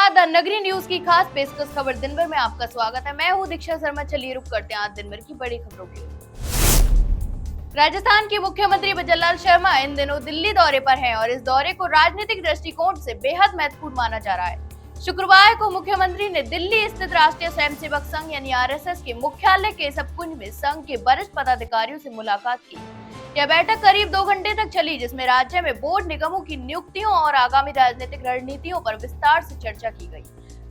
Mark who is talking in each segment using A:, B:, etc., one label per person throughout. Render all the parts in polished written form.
A: नमस्कार, द नगरी न्यूज की खास पेशकश खबर दिन भर में आपका स्वागत है। मैं हूं दीक्षा शर्मा। चलिए रुक करते हैं आज दिन भर की बड़ी खबरों की ओर। राजस्थान के मुख्यमंत्री भजनलाल शर्मा इन दिनों दिल्ली दौरे पर हैं और इस दौरे को राजनीतिक दृष्टिकोण से बेहद महत्वपूर्ण माना जा रहा है। शुक्रवार को मुख्यमंत्री ने दिल्ली स्थित राष्ट्रीय स्वयंसेवक संघ यानी आरएसएस के मुख्यालय केशव कुंज में संघ के वरिष्ठ पदाधिकारियों से मुलाकात की। यह बैठक करीब 2 घंटे तक चली, जिसमें राज्य में बोर्ड निगमों की नियुक्तियों और आगामी राजनीतिक रणनीतियों पर विस्तार से चर्चा की गई।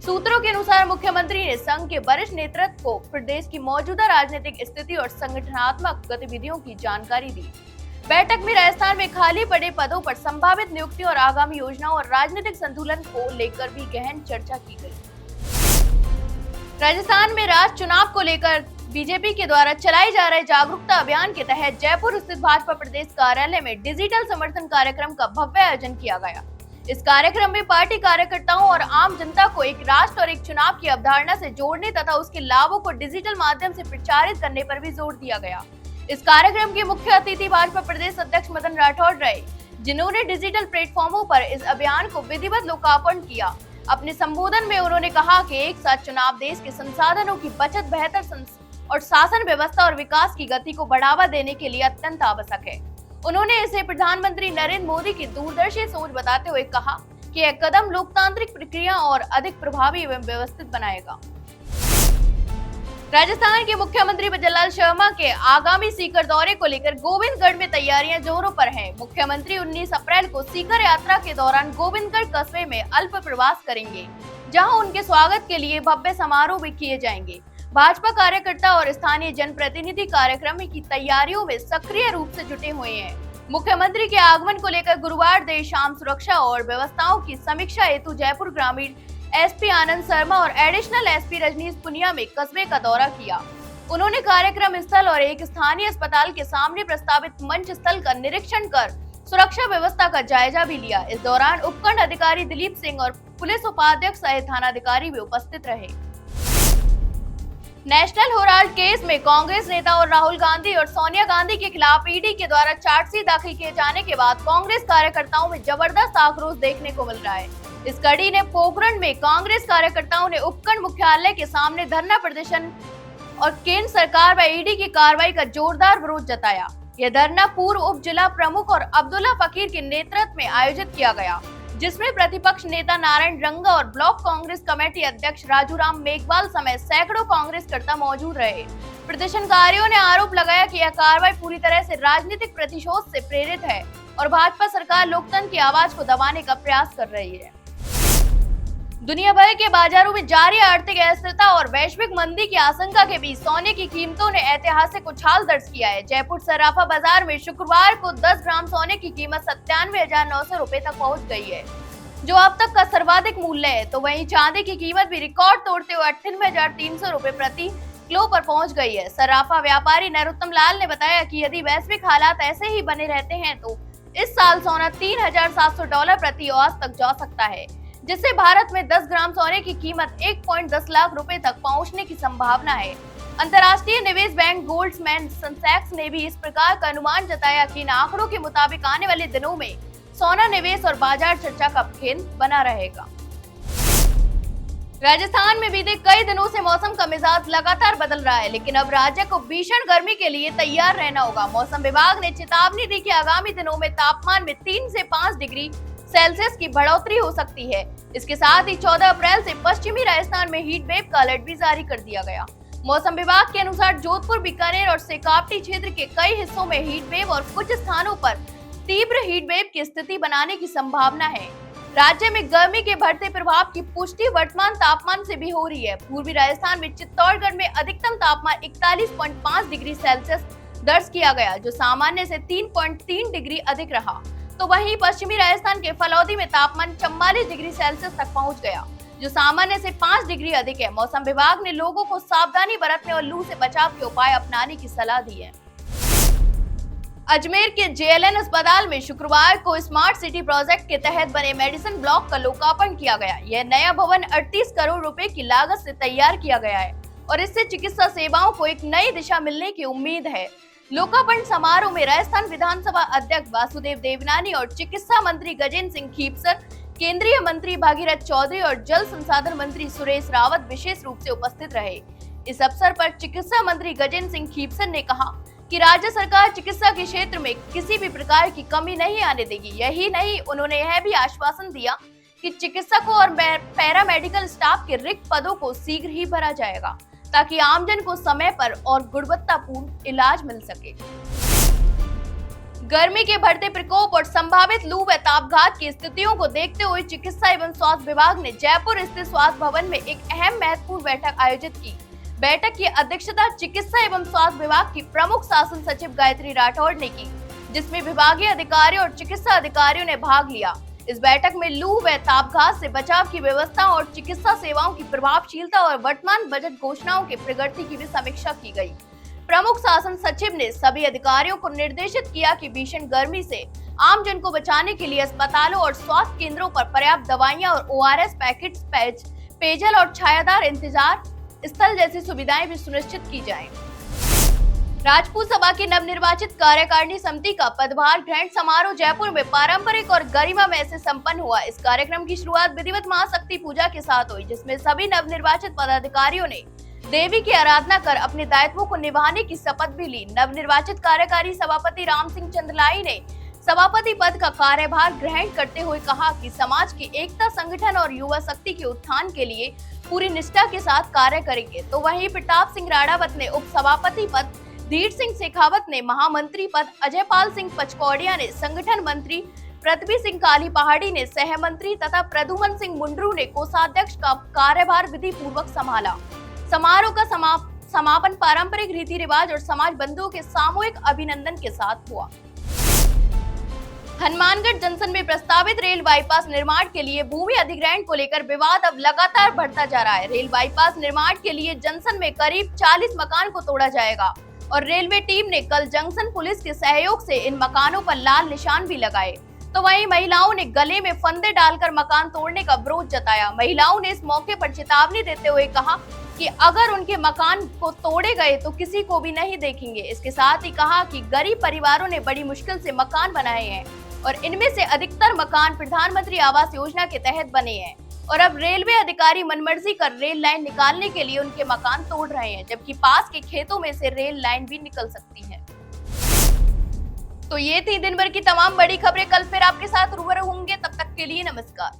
A: सूत्रों के अनुसार मुख्यमंत्री ने संघ के वरिष्ठ नेतृत्व को प्रदेश की मौजूदा राजनीतिक स्थिति और संगठनात्मक गतिविधियों की जानकारी दी। बैठक में राजस्थान में खाली पड़े पदों पर संभावित नियुक्तियों और आगामी योजनाओं और राजनीतिक संतुलन को लेकर भी गहन चर्चा की गई। राजस्थान में राष्ट्र चुनाव को लेकर बीजेपी के द्वारा चलाए जा रहे जागरूकता अभियान के तहत जयपुर स्थित भाजपा प्रदेश कार्यालय में डिजिटल समर्थन कार्यक्रम का भव्य आयोजन किया गया। इस कार्यक्रम में पार्टी कार्यकर्ताओं और आम जनता को एक राष्ट्र और एक चुनाव की अवधारणा से जोड़ने तथा उसके लाभों को डिजिटल माध्यम से प्रचारित करने पर भी जोर दिया गया। इस कार्यक्रम के मुख्य अतिथि भाजपा प्रदेश अध्यक्ष मदन राठौड़ रहे, जिन्होंने डिजिटल प्लेटफॉर्मों पर इस अभियान को विधिवत लोकार्पण किया। अपने संबोधन में उन्होंने कहा कि एक साथ चुनाव देश के संसाधनों की बचत, बेहतर और शासन व्यवस्था और विकास की गति को बढ़ावा देने के लिए अत्यंत आवश्यक है। उन्होंने इसे प्रधानमंत्री नरेंद्र मोदी की दूरदर्शी सोच बताते हुए कहा कि यह कदम लोकतांत्रिक प्रक्रिया और अधिक प्रभावी एवं व्यवस्थित बनाएगा। राजस्थान के मुख्यमंत्री भजनलाल शर्मा के आगामी सीकर दौरे को लेकर गोविंदगढ़ में तैयारियां जोरों पर हैं। मुख्यमंत्री 19 अप्रैल को सीकर यात्रा के दौरान गोविंदगढ़ कस्बे में अल्प प्रवास करेंगे, जहां उनके स्वागत के लिए भव्य समारोह भी किए जाएंगे। भाजपा कार्यकर्ता और स्थानीय जनप्रतिनिधि कार्यक्रम की तैयारियों में सक्रिय रूप से जुटे हुए हैं। मुख्यमंत्री के आगमन को लेकर गुरुवार देर शाम सुरक्षा और व्यवस्थाओं की समीक्षा हेतु जयपुर ग्रामीण एसपी आनंद शर्मा और एडिशनल एसपी रजनीश पुनिया में कस्बे का दौरा किया। उन्होंने कार्यक्रम स्थल और एक स्थानीय अस्पताल के सामने प्रस्तावित मंच स्थल का निरीक्षण कर सुरक्षा व्यवस्था का जायजा भी लिया। इस दौरान उपखंड अधिकारी दिलीप सिंह और पुलिस उपाध्यक्ष सहित थानाधिकारी भी उपस्थित रहे। नेशनल हेराल्ड केस में कांग्रेस नेता और राहुल गांधी और सोनिया गांधी के खिलाफ ईडी के द्वारा चार्जशीट दाखिल किए जाने के बाद कांग्रेस कार्यकर्ताओं में जबरदस्त आक्रोश देखने को मिल रहा है। इस कड़ी ने पोखरण में कांग्रेस कार्यकर्ताओं ने उपखंड मुख्यालय के सामने धरना प्रदर्शन और केंद्र सरकार व ईडी की कार्रवाई का जोरदार विरोध जताया। यह धरना पूर्व उप जिला प्रमुख और अब्दुल्ला फकीर के नेतृत्व में आयोजित किया गया, जिसमें प्रतिपक्ष नेता नारायण रंगा और ब्लॉक कांग्रेस कमेटी अध्यक्ष राजूराम मेघवाल समेत सैकड़ों कांग्रेसकर्ता मौजूद रहे। प्रदर्शनकारियों ने आरोप लगाया कि यह कार्रवाई पूरी तरह से राजनीतिक प्रतिशोध से प्रेरित है और भाजपा सरकार लोकतंत्र की आवाज को दबाने का प्रयास कर रही है। दुनिया भर के बाजारों में जारी आर्थिक अस्थिरता और वैश्विक मंदी की आशंका के बीच सोने की कीमतों ने ऐतिहासिक उछाल दर्ज किया है। जयपुर सराफा बाजार में शुक्रवार को 10 ग्राम सोने की कीमत 97,900 रुपए तक पहुंच गई है, जो अब तक का सर्वाधिक मूल्य है। तो वहीं चांदी की कीमत भी रिकॉर्ड तोड़ते हुए 98,300 रुपए प्रति किलो पर पहुंच गई है। सराफा व्यापारी नरोत्तम लाल ने बताया कि यदि वैश्विक हालात ऐसे ही बने रहते हैं तो इस साल सोना $3,700 प्रति औंस तक जा सकता है, जिससे भारत में 10 ग्राम सोने की कीमत 1.10 लाख रुपए तक पहुंचने की संभावना है। अंतर्राष्ट्रीय निवेश बैंक गोल्डमैन सैक्स ने भी इस प्रकार का अनुमान जताया कि इन आंकड़ों के मुताबिक आने वाले दिनों में सोना निवेश और बाजार चर्चा का केंद्र बना रहेगा। राजस्थान में बीते कई दिनों से मौसम का मिजाज लगातार बदल रहा है, लेकिन अब राज्य को भीषण गर्मी के लिए तैयार रहना होगा। मौसम विभाग ने चेतावनी दी कि आगामी दिनों में तापमान में 3 से 5 डिग्री सेल्सियस की बढ़ोतरी हो सकती है। इसके साथ ही 14 अप्रैल से पश्चिमी राजस्थान में हीट वेव का अलर्ट भी जारी कर दिया गया। मौसम विभाग के अनुसार जोधपुर, बीकानेर और शेखावटी क्षेत्र के कई हिस्सों में हीट वेव और कुछ स्थानों पर तीव्र हीट वेव की स्थिति बनाने की संभावना है। राज्य में गर्मी के बढ़ते प्रभाव की पुष्टि वर्तमान तापमान से भी हो रही है। पूर्वी राजस्थान में चित्तौड़गढ़ में अधिकतम तापमान 41.5 डिग्री सेल्सियस दर्ज किया गया, जो सामान्य से 3.3 डिग्री अधिक रहा। तो वहीं पश्चिमी राजस्थान के फलौदी में तापमान 44 डिग्री सेल्सियस तक पहुंच गया, जो सामान्य से 5 डिग्री अधिक है। मौसम विभाग ने लोगों को सावधानी बरतने और लू से बचाव के उपाय अपनाने की सलाह दी है। अजमेर के जेएलएन अस्पताल में शुक्रवार को स्मार्ट सिटी प्रोजेक्ट के तहत बने मेडिसिन ब्लॉक का लोकार्पण किया गया। यह नया भवन 38 करोड़ रुपए की लागत से तैयार किया गया है और इससे चिकित्सा सेवाओं को एक नई दिशा मिलने की उम्मीद है। लोकार्पण समारोह में राजस्थान विधानसभा अध्यक्ष वासुदेव देवनानी और चिकित्सा मंत्री गजेंद्र सिंह खीपसर केंद्रीय मंत्री भागीरथ चौधरी और जल संसाधन मंत्री सुरेश रावत विशेष रूप से उपस्थित रहे। इस अवसर पर चिकित्सा मंत्री गजेंद्र सिंह खीपसर ने कहा कि राज्य सरकार चिकित्सा के क्षेत्र में किसी भी प्रकार की कमी नहीं आने देगी। यही नहीं, उन्होंने यह भी आश्वासन दिया कि चिकित्सकों और पैरामेडिकल स्टाफ के रिक्त पदों को शीघ्र ही भरा जाएगा ताकि आमजन को समय पर और गुणवत्तापूर्ण इलाज मिल सके। गर्मी के बढ़ते प्रकोप और संभावित लू व तापघात की स्थितियों को देखते हुए चिकित्सा एवं स्वास्थ्य विभाग ने जयपुर स्थित स्वास्थ्य भवन में एक अहम महत्वपूर्ण बैठक आयोजित की। बैठक की अध्यक्षता चिकित्सा एवं स्वास्थ्य विभाग की प्रमुख शासन सचिव गायत्री राठौड़ ने की, जिसमें विभागीय अधिकारियों और चिकित्सा अधिकारियों ने भाग लिया। इस बैठक में लू व तापघात से बचाव की व्यवस्था और चिकित्सा सेवाओं की प्रभावशीलता और वर्तमान बजट घोषणाओं के प्रगति की भी समीक्षा की गई। प्रमुख शासन सचिव ने सभी अधिकारियों को निर्देशित किया कि भीषण गर्मी से आम जन को बचाने के लिए अस्पतालों और स्वास्थ्य केंद्रों पर पर्याप्त दवाइयां और ORS पैकेट्स, पेयजल और छायादार इंतजार स्थल जैसी सुविधाएं भी सुनिश्चित की जाएं। राजपूत सभा की नवनिर्वाचित कार्यकारिणी समिति का पदभार ग्रहण समारोह जयपुर में पारंपरिक और गरिमामय से संपन्न हुआ। इस कार्यक्रम की शुरुआत विधिवत महाशक्ति पूजा के साथ हुई, जिसमें सभी नवनिर्वाचित पदाधिकारियों ने देवी की आराधना कर अपने दायित्वों को निभाने की शपथ भी ली। नवनिर्वाचित कार्यकारी सभापति राम सिंह चंद्रलाई ने सभापति पद का कार्यभार ग्रहण करते हुए कहा कि समाज की एकता, संगठन और युवा शक्ति के उत्थान के लिए पूरी निष्ठा के साथ कार्य करेंगे। तो वहीं प्रताप सिंह राणावत ने उप सभापति पद, धीर सिंह शेखावत ने महामंत्री पद, अजयपाल सिंह पचकौड़िया ने संगठन मंत्री, पृथ्वी सिंह काली पहाड़ी ने सह मंत्री तथा प्रद्युमन सिंह मुंडरू ने कोषाध्यक्ष का कार्यभार विधि पूर्वक संभाला। समारोह का समापन पारंपरिक रीति रिवाज और समाज बंधुओं के सामूहिक अभिनंदन के साथ हुआ। हनुमानगढ़ जंक्शन में प्रस्तावित रेल बाईपास निर्माण के लिए भूमि अधिग्रहण को लेकर विवाद अब लगातार बढ़ता जा रहा है। रेल बाईपास निर्माण के लिए जंक्शन में करीब 40 मकान को तोड़ा जाएगा और रेलवे टीम ने कल जंक्शन पुलिस के सहयोग से इन मकानों पर लाल निशान भी लगाए। तो वहीं महिलाओं ने गले में फंदे डालकर मकान तोड़ने का विरोध जताया। महिलाओं ने इस मौके पर चेतावनी देते हुए कहा कि अगर उनके मकान को तोड़े गए तो किसी को भी नहीं देखेंगे। इसके साथ ही कहा कि गरीब परिवारों ने बड़ी मुश्किल से मकान बनाए हैं और इनमें से अधिकतर मकान प्रधानमंत्री आवास योजना के तहत बने हैं और अब रेलवे अधिकारी मनमर्जी कर रेल लाइन निकालने के लिए उनके मकान तोड़ रहे हैं, जबकि पास के खेतों में से रेल लाइन भी निकल सकती है। तो ये थी दिन भर की तमाम बड़ी खबरें। कल फिर आपके साथ रूबरू होंगे, तब तक के लिए नमस्कार।